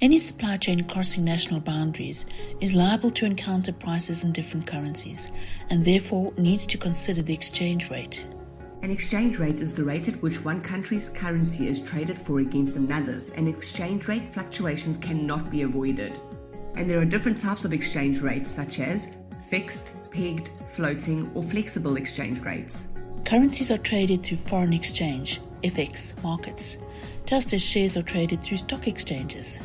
Any supply chain crossing national boundaries is liable to encounter prices in different currencies and therefore needs to consider the exchange rate. An exchange rate is the rate at which one country's currency is traded for against another's, and exchange rate fluctuations cannot be avoided. And there are different types of exchange rates such as fixed, pegged, floating, or flexible exchange rates. Currencies are traded through foreign exchange, FX, markets, just as shares are traded through stock exchanges.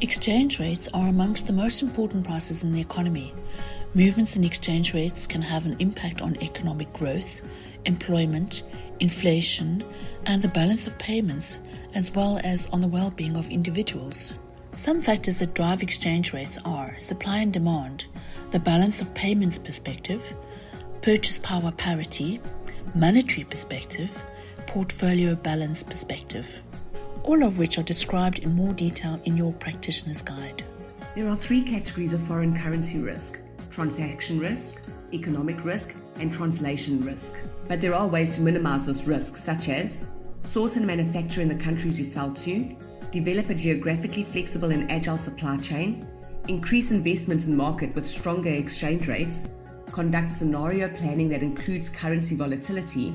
Exchange rates are amongst the most important prices in the economy. Movements in exchange rates can have an impact on economic growth, employment, inflation, and the balance of payments, as well as on the well-being of individuals. Some factors that drive exchange rates are supply and demand, the balance of payments perspective, purchase power parity, monetary perspective, portfolio balance perspective, all of which are described in more detail in your practitioner's guide. There are 3 categories of foreign currency risk: transaction risk, economic risk, and translation risk. But there are ways to minimize this risk, such as source and manufacture in the countries you sell to, develop a geographically flexible and agile supply chain, increase investments in market with stronger exchange rates, conduct scenario planning that includes currency volatility,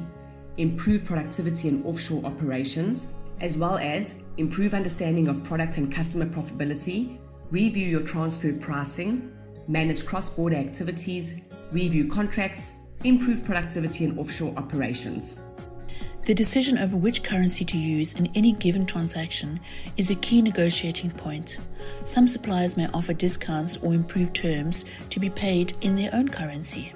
improve productivity in offshore operations, as well as improve understanding of product and customer profitability, review your transfer pricing, manage cross-border activities, review contracts, improve productivity in offshore operations. The decision over which currency to use in any given transaction is a key negotiating point. Some suppliers may offer discounts or improved terms to be paid in their own currency.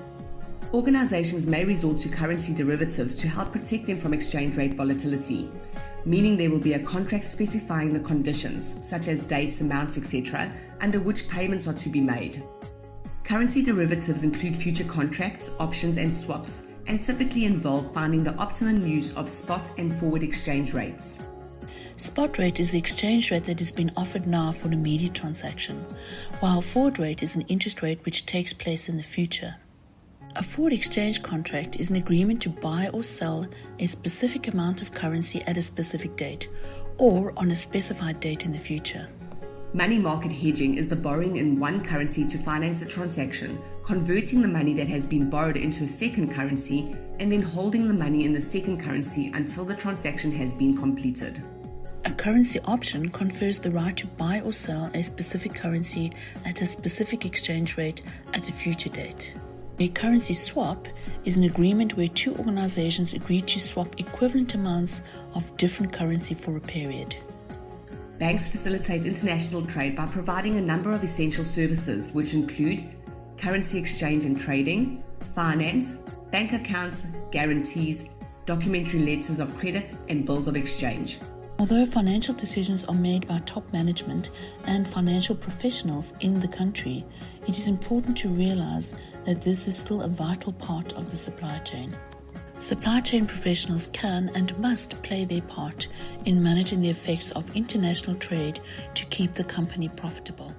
Organizations may resort to currency derivatives to help protect them from exchange rate volatility, meaning there will be a contract specifying the conditions, such as dates, amounts, etc., under which payments are to be made. Currency derivatives include future contracts, options, and swaps, and typically involve finding the optimum use of spot and forward exchange rates. Spot rate is the exchange rate that is being offered now for an immediate transaction, while forward rate is an interest rate which takes place in the future. A forward exchange contract is an agreement to buy or sell a specific amount of currency at a specific date, or on a specified date in the future. Money market hedging is the borrowing in one currency to finance a transaction, converting the money that has been borrowed into a second currency, and then holding the money in the second currency until the transaction has been completed. A currency option confers the right to buy or sell a specific currency at a specific exchange rate at a future date. A currency swap is an agreement where two organizations agree to swap equivalent amounts of different currency for a period. Banks facilitate international trade by providing a number of essential services, which include currency exchange and trading, finance, bank accounts, guarantees, documentary letters of credit, and bills of exchange. Although financial decisions are made by top management and financial professionals in the country, it is important to realize that this is still a vital part of the supply chain. Supply chain professionals can and must play their part in managing the effects of international trade to keep the company profitable.